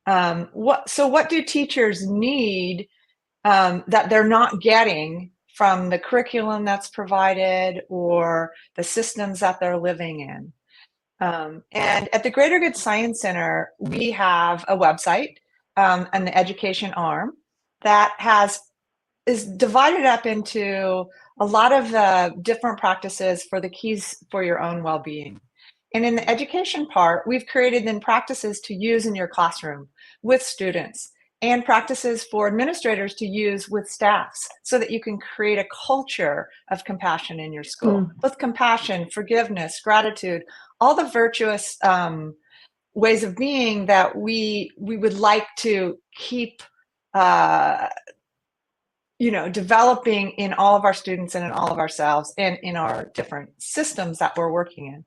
what do teachers need that they're not getting from the curriculum that's provided or the systems that they're living in. And at the Greater Good Science Center, we have a website and the education arm that is divided up into a lot of the different practices for the keys for your own well-being. And in the education part, we've created then practices to use in your classroom with students and practices for administrators to use with staffs so that you can create a culture of compassion in your school. Both compassion, forgiveness, gratitude, all the virtuous ways of being that we would like to keep developing in all of our students and in all of ourselves and in our different systems that we're working in.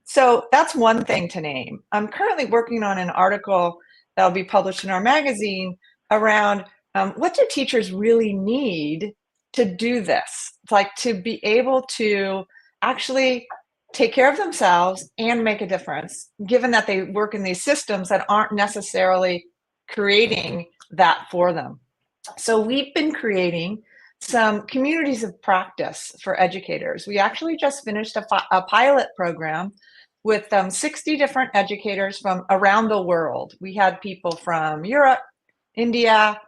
So that's one thing to name. I'm currently working on an article that'll be published in our magazine around what do teachers really need to do this? It's like to be able to actually take care of themselves and make a difference, given that they work in these systems that aren't necessarily creating that for them. So we've been creating some communities of practice for educators. We actually just finished a pilot program with 60 different educators from around the world. We had people from Europe, India,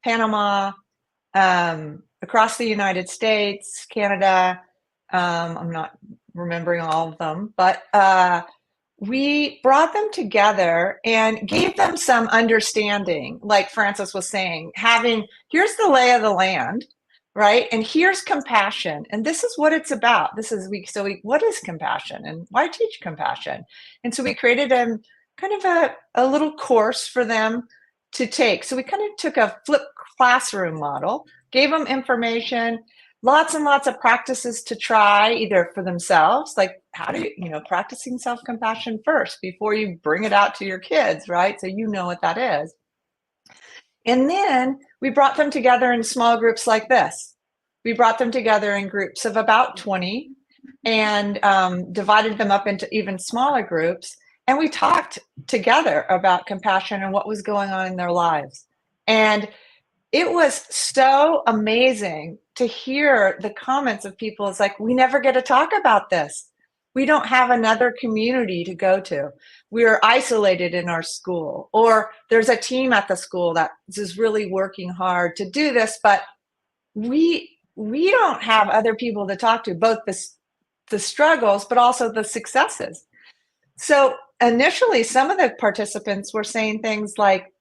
Panama, across the United States, Canada. I'm not remembering all of them, but we brought them together and gave them some understanding, like Frances was saying, here's the lay of the land, right? And here's compassion. And this is what it's about. What is compassion and why teach compassion? And so we created kind of a little course for them to take. So we kind of took a flipped classroom model, gave them information, lots and lots of practices to try either for themselves, like how do you, practicing self-compassion first before you bring it out to your kids, right? So you know what that is. And then we brought them together in small groups like this. We brought them together in groups of about 20 and divided them up into even smaller groups. And we talked together about compassion and what was going on in their lives. And it was so amazing to hear the comments of people. It's like, we never get to talk about this. We don't have another community to go to. We're isolated in our school, or there's a team at the school that is really working hard to do this, but we don't have other people to talk to, both the struggles, but also the successes. So initially, some of the participants were saying things like,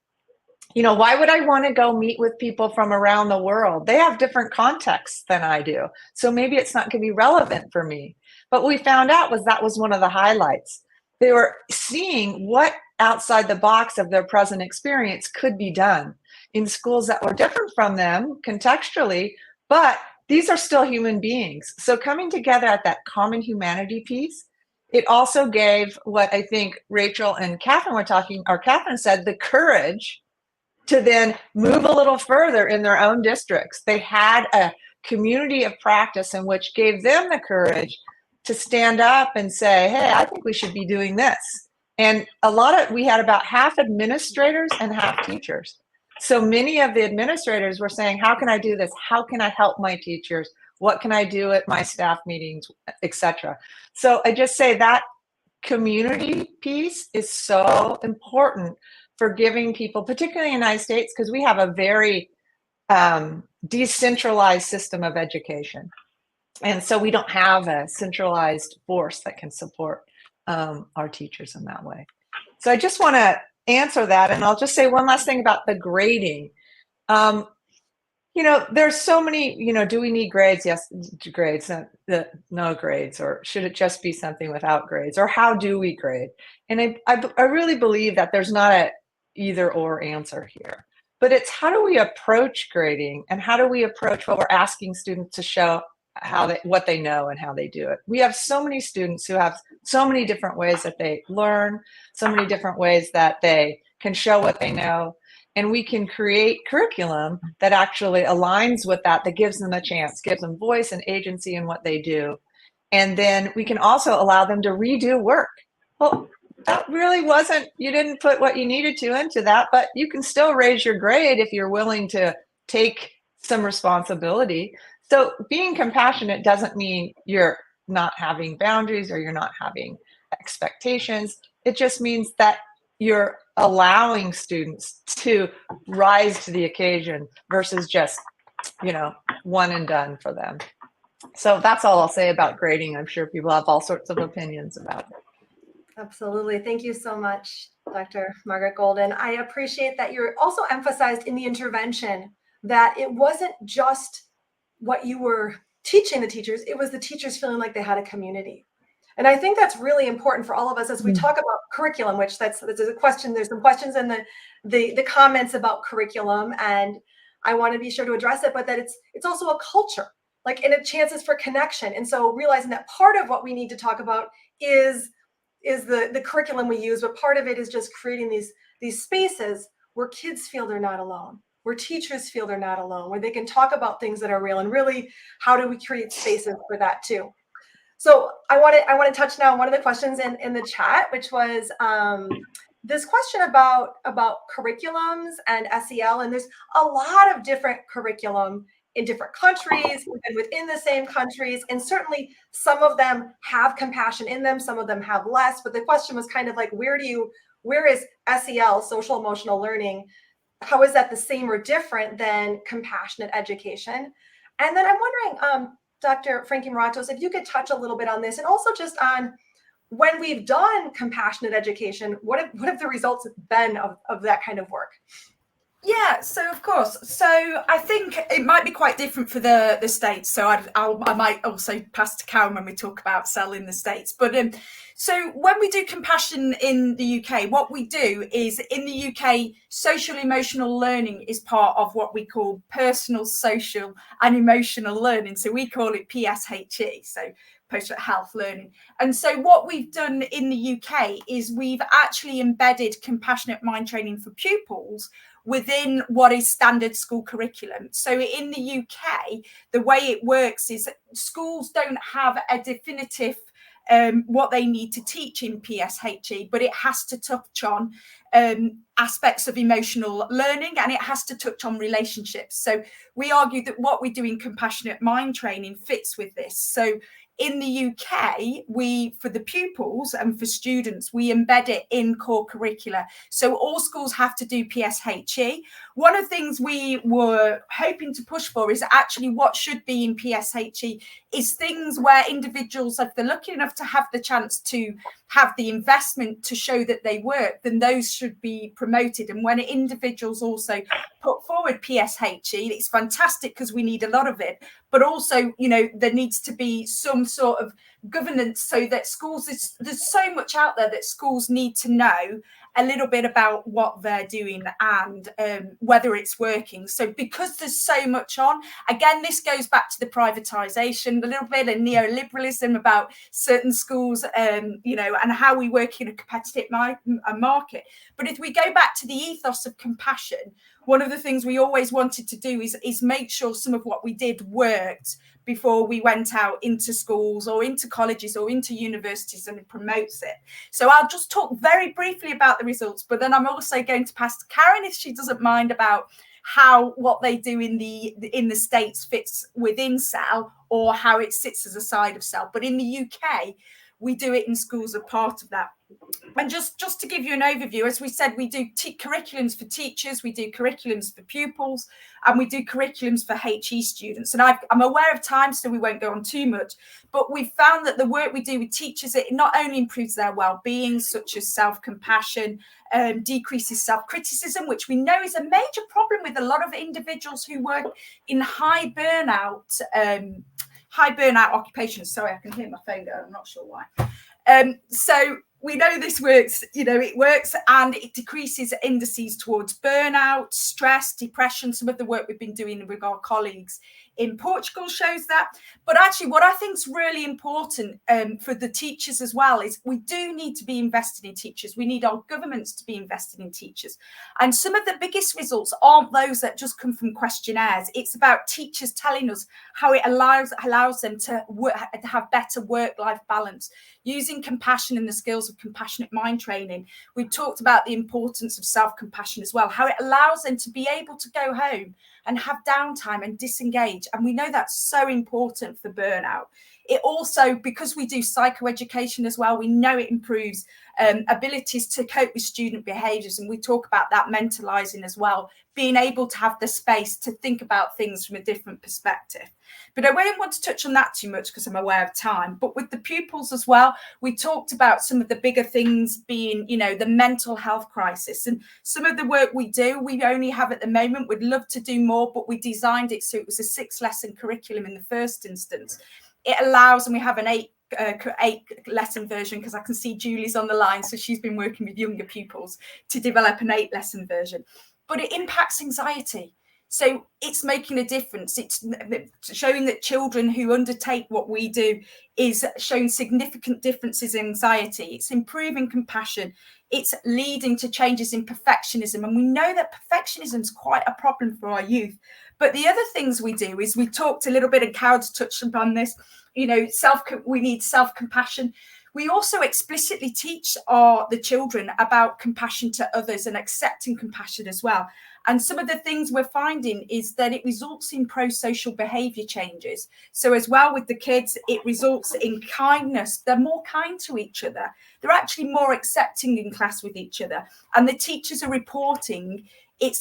why would I want to go meet with people from around the world? They have different contexts than I do. So maybe it's not going to be relevant for me. But what we found out was that was one of the highlights. They were seeing what outside the box of their present experience could be done in schools that were different from them contextually, but these are still human beings. So coming together at that common humanity piece, it also gave what I think Rachel and Catherine were talking, or Catherine said, the courage to then move a little further in their own districts. They had a community of practice in which gave them the courage to stand up and say, hey, I think we should be doing this. And we had about half administrators and half teachers. So many of the administrators were saying, how can I do this? How can I help my teachers? What can I do at my staff meetings, etc. So I just say that community piece is so important for giving people, particularly in the United States, because we have a very decentralized system of education. And so we don't have a centralized force that can support our teachers in that way. So I just want to answer that. And I'll just say one last thing about the grading. There's so many, do we need grades? Yes, grades, no grades, or should it just be something without grades? Or how do we grade? And I really believe that there's not a either or answer here, but it's how do we approach grading and how do we approach what we're asking students to show what they know and how they do it. We have so many students who have so many different ways that they learn, so many different ways that they can show what they know, and we can create curriculum that actually aligns with that gives them a chance, gives them voice and agency in what they do. And then we can also allow them to redo work. Well, that really wasn't, you didn't put what you needed to into that, but you can still raise your grade if you're willing to take some responsibility. So being compassionate doesn't mean you're not having boundaries or you're not having expectations. It just means that you're allowing students to rise to the occasion versus just, one and done for them. So that's all I'll say about grading. I'm sure people have all sorts of opinions about it. Absolutely. Thank you so much, Dr. Margaret Golden. I appreciate that you're also emphasized in the intervention that it wasn't just what you were teaching the teachers, it was the teachers feeling like they had a community. And I think that's really important for all of us as we talk about curriculum, which that's a question. There's some questions in the comments about curriculum, and I want to be sure to address it, but that it's also a culture, and it chances for connection. And so realizing that part of what we need to talk about is the curriculum we use, but part of it is just creating these spaces where kids feel they're not alone, where teachers feel they're not alone, where they can talk about things that are real, and really, how do we create spaces for that too? So I want to touch now on one of the questions in the chat, which was this question about curriculums and SEL, and there's a lot of different curriculum in different countries, even within the same countries, and certainly some of them have compassion in them, some of them have less. But the question was kind of like, where is SEL, social emotional learning? How is that the same or different than compassionate education? And then I'm wondering, Dr. Frankie Moratos, if you could touch a little bit on this, and also just on when we've done compassionate education, what have the results been of that kind of work? Yeah, so of course. So I think it might be quite different for the States. So I might also pass to Karen when we talk about SEL in the States. But so when we do compassion in the UK, what we do is in the UK, social emotional learning is part of what we call personal, social and emotional learning. So we call it PSHE. So post health learning. And so what we've done in the UK is we've actually embedded compassionate mind training for pupils within what is standard school curriculum. So in the UK, the way it works is that schools don't have a definitive what they need to teach in PSHE, but it has to touch on aspects of emotional learning, and it has to touch on relationships. So we argue that what we do in compassionate mind training fits with this. So in the UK, for the pupils and for students, we embed it in core curricula. So all schools have to do PSHE. One of the things we were hoping to push for is actually what should be in PSHE is things where individuals, if they're lucky enough to have the chance to have the investment to show that they work, then those should be promoted. And when individuals also put forward PSHE, it's fantastic because we need a lot of it. But also, there needs to be some sort of governance so that schools, there's so much out there that schools need to know a little bit about what they're doing and whether it's working. So because there's so much on, again, this goes back to the privatization, a little bit of neoliberalism about certain schools, and how we work in a competitive market. But if we go back to the ethos of compassion, one of the things we always wanted to do is make sure some of what we did worked before we went out into schools or into colleges or into universities, and it promotes it. So I'll just talk very briefly about the results, but then I'm also going to pass to Karen, if she doesn't mind, about how what they do in the States fits within SEL or how it sits as a side of SEL. But in the UK, we do it in schools as part of that. And just to give you an overview, as we said, we do curriculums for teachers, we do curriculums for pupils, and we do curriculums for HE students. And I'm aware of time, so we won't go on too much, but we've found that the work we do with teachers, it not only improves their well-being, such as self-compassion, decreases self-criticism, which we know is a major problem with a lot of individuals who work in high burnout occupations. Sorry, I can hear my phone go, I'm not sure why. So we know this works, it works, and it decreases indices towards burnout, stress, depression. Some of the work we've been doing with our colleagues in Portugal shows that. But actually, what I think is really important for the teachers as well is we do need to be invested in teachers. We need our governments to be invested in teachers. And some of the biggest results aren't those that just come from questionnaires. It's about teachers telling us how it allows them to have better work-life balance, using compassion and the skills of compassionate mind training. We talked about the importance of self-compassion as well, how it allows them to be able to go home and have downtime and disengage. And we know that's so important for burnout. It also, because we do psychoeducation as well, we know it improves abilities to cope with student behaviours. And we talk about that mentalising as well, being able to have the space to think about things from a different perspective. But I won't want to touch on that too much because I'm aware of time. But with the pupils as well, we talked about some of the bigger things being, the mental health crisis. And some of the work we do, we only have at the moment. We'd love to do more, but we designed it so it was a 6-lesson curriculum in the first instance. It allows, and we have an 8-lesson version, because I can see Julie's on the line, so she's been working with younger pupils to develop an 8-lesson version. But it impacts anxiety. So it's making a difference. It's showing that children who undertake what we do is showing significant differences in anxiety. It's improving compassion. It's leading to changes in perfectionism. And we know that perfectionism is quite a problem for our youth. But the other things we do is we talked a little bit, and Coward's touched upon this, we need self-compassion. We also explicitly teach the children about compassion to others and accepting compassion as well. And some of the things we're finding is that it results in pro-social behaviour changes. So as well with the kids, it results in kindness. They're more kind to each other. They're actually more accepting in class with each other. And the teachers are reporting it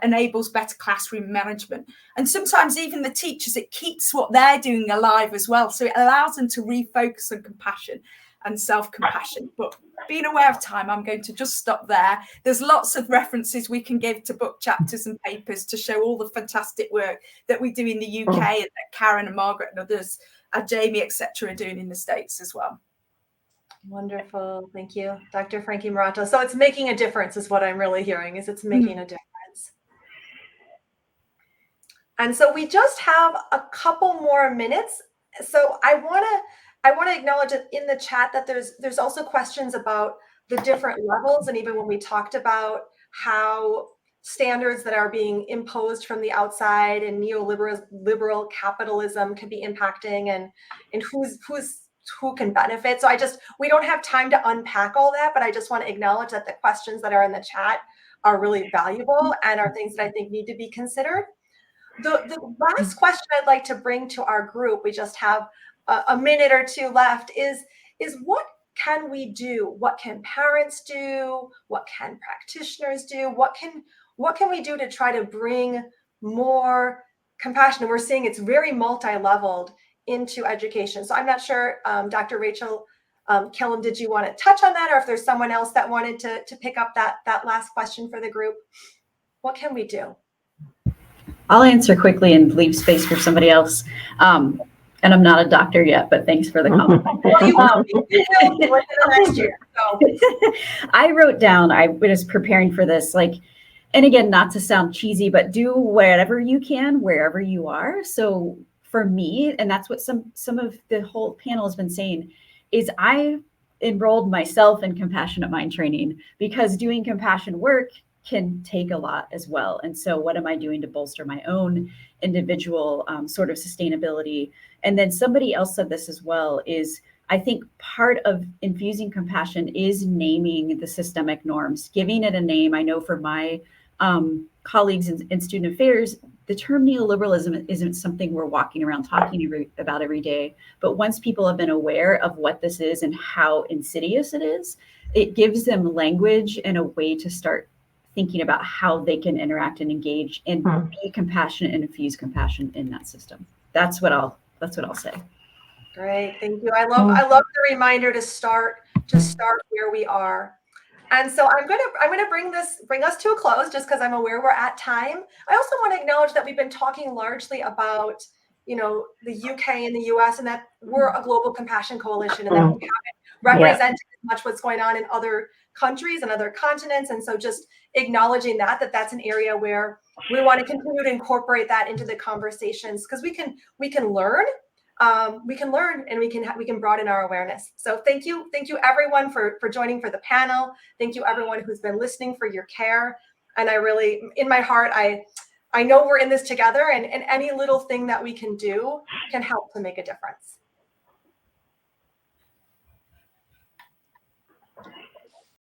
enables better classroom management. And sometimes even the teachers, it keeps what they're doing alive as well. So it allows them to refocus on compassion and self-compassion. But being aware of time, I'm going to just stop there. There's lots of references we can give to book chapters and papers to show all the fantastic work that we do in the UK and that Karen and Margaret and others, Jamie, etc., are doing in the States as well. Wonderful. Thank you, Dr. Frankie Murata. So it's making a difference is what I'm really hearing, is it's making a difference. And so we just have a couple more minutes. So I want to acknowledge that in the chat that there's also questions about the different levels. And even when we talked about how standards that are being imposed from the outside and neoliberal capitalism could be impacting and who can benefit. So we don't have time to unpack all that, but I just want to acknowledge that the questions that are in the chat are really valuable and are things that I think need to be considered. The last question I'd like to bring to our group, we just have a minute or two left, is what can we do? What can parents do? What can practitioners do? What can we do to try to bring more compassion? And we're seeing it's very multi-leveled into education. So I'm not sure, Dr. Rachel Killam, did you want to touch on that, or if there's someone else that wanted to pick up that last question for the group? What can we do? I'll answer quickly and leave space for somebody else. And I'm not a doctor yet, but thanks for the compliment. Well, you will be within the next year. So. I wrote down, I was preparing for this, and again, not to sound cheesy, but do whatever you can, wherever you are. So for me, and that's what some of the whole panel has been saying, is I enrolled myself in compassionate mind training because doing compassion work can take a lot as well. And so what am I doing to bolster my own individual sort of sustainability? And then somebody else said this as well, is I think part of infusing compassion is naming the systemic norms, giving it a name. I know for my colleagues in student affairs, the term neoliberalism isn't something we're walking around talking about every day. But once people have been aware of what this is and how insidious it is, it gives them language and a way to start thinking about how they can interact and engage and be compassionate and infuse compassion in that system. That's what I'll say. Great, thank you. I love the reminder to start where we are. And so I'm gonna bring us to a close, just because I'm aware we're at time. I also want to acknowledge that we've been talking largely about the UK and the US, and that we're a global compassion coalition, and that we haven't represented as much what's going on in other countries and other continents. And so just acknowledging that's an area where we want to continue to incorporate that into the conversations, because we can learn. We can learn, and we can broaden our awareness. So thank you everyone for joining for the panel. Thank you everyone who's been listening for your care. And I really, in my heart, I know we're in this together, and any little thing that we can do can help to make a difference.